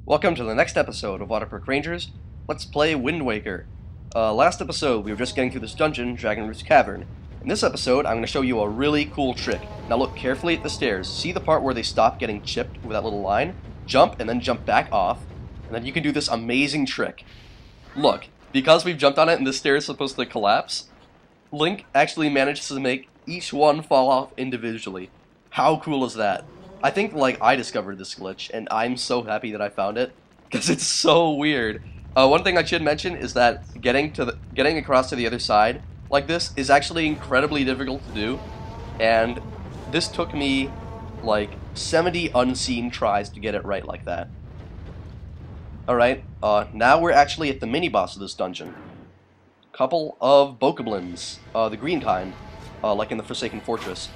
Welcome to the next episode of Waterpark Rangers. Let's play Wind Waker. Last episode, we were just getting through this dungeon, Dragon Root's Cavern. In this episode, I'm going to show you a really cool trick. Now look carefully at the stairs. See the part where they stop getting chipped with that little line? Jump, and then jump back off, and then you can do this amazing trick. Look, because we've jumped on it and the stair is supposed to collapse, Link actually manages to make each one fall off individually. How cool is that? I think, I discovered this glitch, and I'm so happy that I found it, because it's so weird. One thing I should mention is that getting across to the other side like this is actually incredibly difficult to do, and this took me, 70 unseen tries to get it right like that. Alright, now we're actually at the mini-boss of this dungeon. Couple of bokoblins, the green kind, like in the Forsaken Fortress.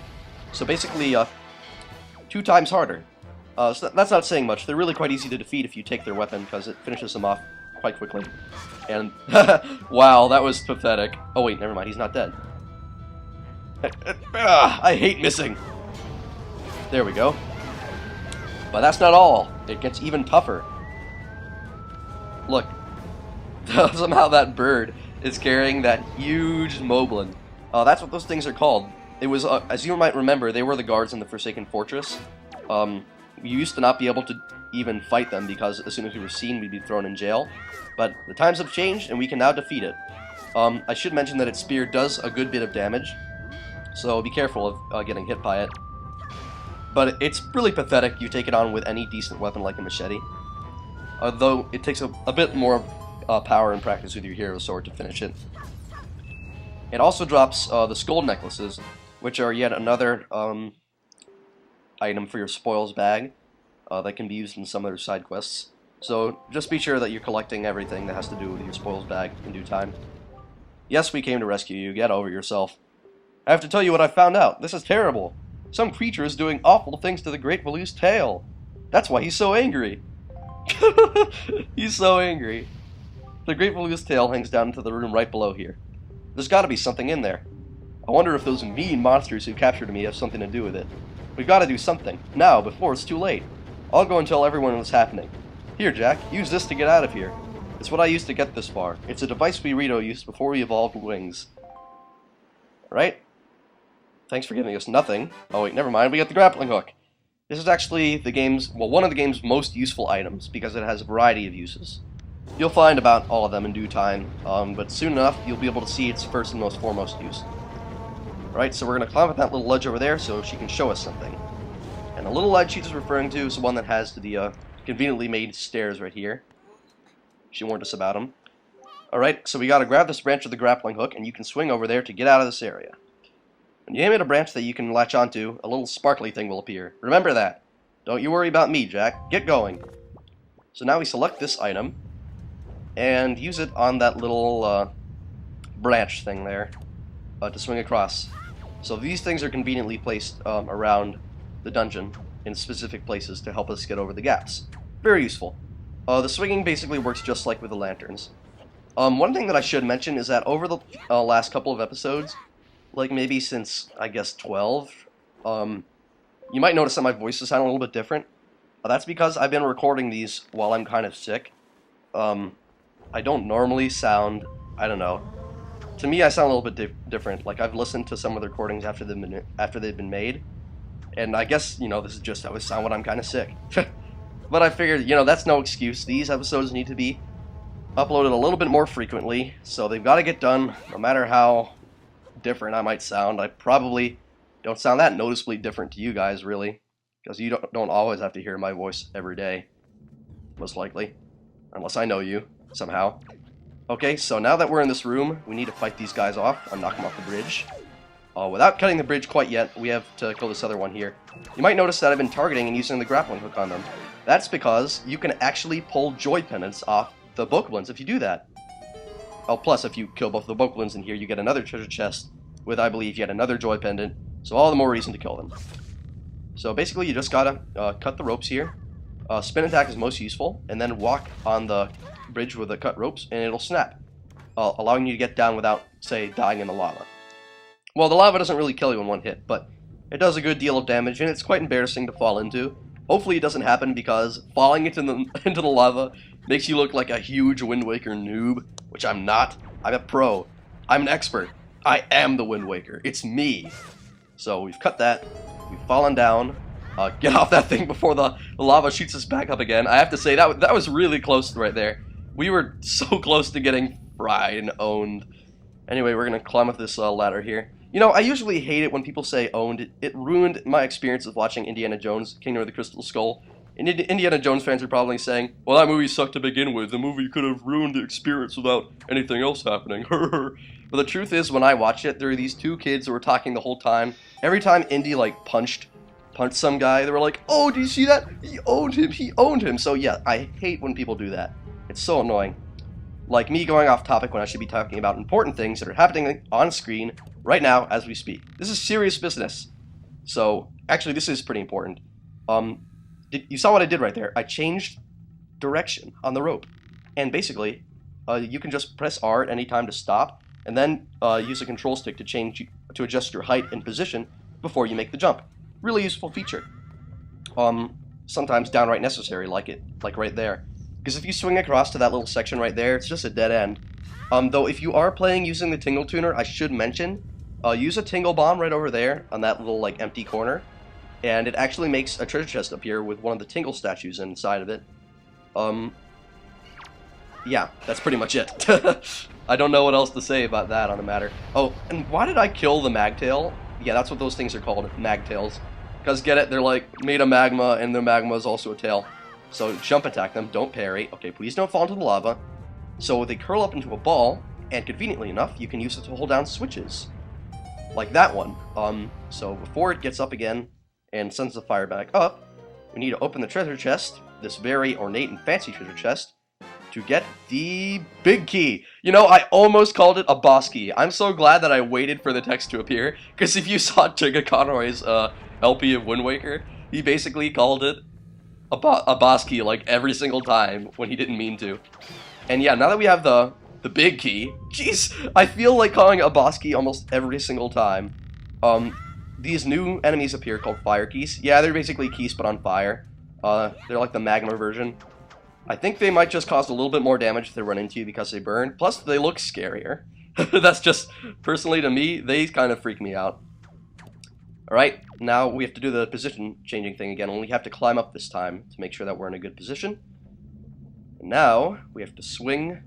So basically, 2 times harder. So that's not saying much. They're really quite easy to defeat if you take their weapon, because it finishes them off quite quickly. And, wow, that was pathetic. Oh wait, never mind, he's not dead. I hate missing! There we go. But that's not all. It gets even tougher. Look. Somehow that bird is carrying that huge moblin. That's what those things are called. It was, as you might remember, they were the guards in the Forsaken Fortress. We used to not be able to even fight them because as soon as we were seen, we'd be thrown in jail. But the times have changed, and we can now defeat it. I should mention that its spear does a good bit of damage, so be careful of getting hit by it. But it's really pathetic you take it on with any decent weapon like a machete. Though it takes a bit more power and practice with your hero sword to finish it. It also drops the skull necklaces, which are yet another item for your spoils bag that can be used in some other side quests. So just be sure that you're collecting everything that has to do with your spoils bag in due time. Yes, we came to rescue you. Get over yourself. I have to tell you what I found out. This is terrible. Some creature is doing awful things to the Great Valu's tail. That's why he's so angry. He's so angry. The Great Valu's tail hangs down into the room right below here. There's got to be something in there. I wonder if those mean monsters who captured me have something to do with it. We've got to do something, now, before it's too late. I'll go and tell everyone what's happening. Here, Jack, use this to get out of here. It's what I used to get this far. It's a device we Rito used before we evolved wings. Right? Thanks for giving us nothing. Oh wait, never mind, we got the grappling hook. This is actually the game's, one of the game's most useful items, because it has a variety of uses. You'll find about all of them in due time, but soon enough you'll be able to see its first and most foremost use. Alright, so we're going to climb up that little ledge over there so she can show us something. And the little ledge she's referring to is the one that has the conveniently made stairs right here. She warned us about them. Alright, so we got to grab this branch of the grappling hook and you can swing over there to get out of this area. When you aim at a branch that you can latch onto, a little sparkly thing will appear. Remember that. Don't you worry about me, Jack. Get going. So now we select this item and use it on that little branch thing there to swing across. So these things are conveniently placed around the dungeon in specific places to help us get over the gaps. Very useful. The swinging basically works just like with the lanterns. One thing that I should mention is that over the last couple of episodes, maybe since, I guess, 12, you might notice that my voice is sounding a little bit different. That's because I've been recording these while I'm kind of sick. I don't normally sound, I don't know. To me, I sound a little bit different. I've listened to some of the recordings after they've been made, and I guess, this is just how I sound when I'm kind of sick. But I figured, that's no excuse. These episodes need to be uploaded a little bit more frequently, so they've got to get done, no matter how different I might sound. I probably don't sound that noticeably different to you guys, really, because you don't always have to hear my voice every day, most likely, unless I know you somehow. Okay, so now that we're in this room, we need to fight these guys off and knock them off the bridge. Without cutting the bridge quite yet, we have to kill this other one here. You might notice that I've been targeting and using the grappling hook on them. That's because you can actually pull joy pendants off the bokoblins if you do that. Oh, plus if you kill both the bokoblins in here, you get another treasure chest with, I believe, yet another joy pendant, so all the more reason to kill them. So basically, you just gotta cut the ropes here. Spin attack is most useful, and then walk on the bridge with the cut ropes, and it'll snap, allowing you to get down without, say, dying in the lava. Well, the lava doesn't really kill you in one hit, but it does a good deal of damage, and it's quite embarrassing to fall into. Hopefully it doesn't happen, because falling into the into the lava makes you look like a huge Wind Waker noob, which I'm not. I'm a pro. I'm an expert. I am the Wind Waker. It's me. So we've cut that. We've fallen down. Get off that thing before the lava shoots us back up again. I have to say, that was really close right there. We were so close to getting fried and owned. Anyway, we're going to climb up this ladder here. You know, I usually hate it when people say owned. It ruined my experience of watching Indiana Jones, Kingdom of the Crystal Skull. And Indiana Jones fans are probably saying, well, that movie sucked to begin with. The movie could have ruined the experience without anything else happening. But the truth is, when I watched it, there were these two kids who were talking the whole time. Every time Indy, like, punched some guy, they were like, oh, did you see that? He owned him. He owned him. So, yeah, I hate when people do that. It's so annoying. Like me going off topic when I should be talking about important things that are happening on screen right now as we speak. This is serious business. So, actually, this is pretty important. You saw what I did right there. I changed direction on the rope. And basically, you can just press R at any time to stop, and then use a control stick to adjust your height and position before you make the jump. Really useful feature. Sometimes downright necessary, like right there. Because if you swing across to that little section right there, it's just a dead end. Though if you are playing using the Tingle Tuner, I should mention, use a Tingle Bomb right over there on that little like empty corner, and it actually makes a treasure chest appear with one of the Tingle statues inside of it. Yeah, that's pretty much it. I don't know what else to say about that on the matter. Oh, and why did I kill the Magtail? Yeah, that's what those things are called, Magtails. Because, get it, they're like made of magma, and their magma is also a tail. So jump attack them, don't parry. Okay, please don't fall into the lava. So they curl up into a ball, and conveniently enough, you can use it to hold down switches. Like that one. So before it gets up again and sends the fire back up, we need to open the treasure chest, this very ornate and fancy treasure chest, to get the big key. You know, I almost called it a boss key. I'm so glad that I waited for the text to appear, because if you saw Jigga Conroy's LP of Wind Waker, he basically called it a boss key like every single time when he didn't mean to. And yeah, now that we have the big key, jeez, I feel like calling it a boss key almost every single time. These new enemies appear called fire keys. Yeah, they're basically keys but on fire. They're like the magma version. I think they might just cause a little bit more damage if they run into you because they burn. Plus, they look scarier. That's just, personally to me, they kind of freak me out. Alright, now we have to do the position changing thing again, and we have to climb up this time to make sure that we're in a good position. And now, we have to swing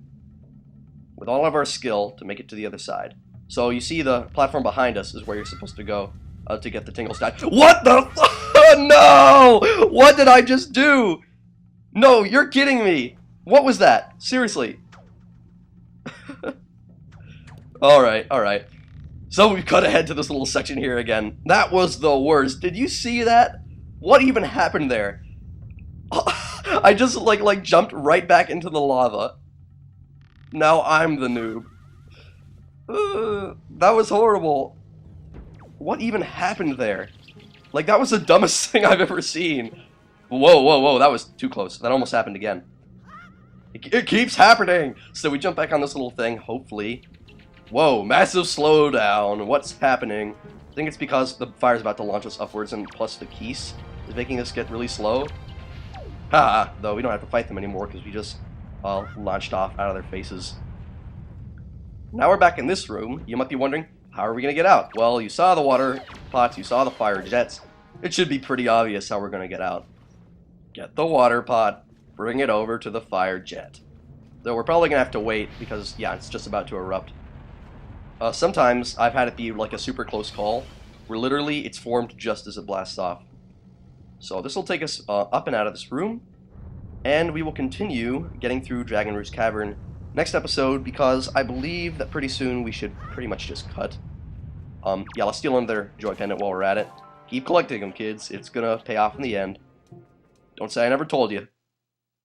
with all of our skill to make it to the other side. So you see the platform behind us is where you're supposed to go to get the Tingle stat. What the No! What did I just do? No, you're kidding me! What was that? Seriously. Alright. So we've cut ahead to this little section here again. That was the worst. Did you see that? What even happened there? I just like jumped right back into the lava. Now I'm the noob. That was horrible. What even happened there? Like, that was the dumbest thing I've ever seen. Whoa, that was too close. That almost happened again. It keeps happening! So we jump back on this little thing, hopefully. Whoa, massive slowdown. What's happening? I think it's because the fire's about to launch us upwards, and plus the keys is making us get really slow. Haha, though we don't have to fight them anymore because we just launched off out of their faces. Now we're back in this room. You might be wondering, how are we going to get out? Well, you saw the water pots, you saw the fire jets. It should be pretty obvious how we're going to get out. Get the water pot, bring it over to the fire jet. Though we're probably going to have to wait because, yeah, it's just about to erupt. Sometimes I've had it be like a super close call, where literally it's formed just as it blasts off. So this will take us up and out of this room, and we will continue getting through Dragon Roost Cavern next episode, because I believe that pretty soon we should pretty much just cut. Yeah, let's steal another joy pendant while we're at it. Keep collecting them, kids. It's gonna pay off in the end. Don't say I never told you.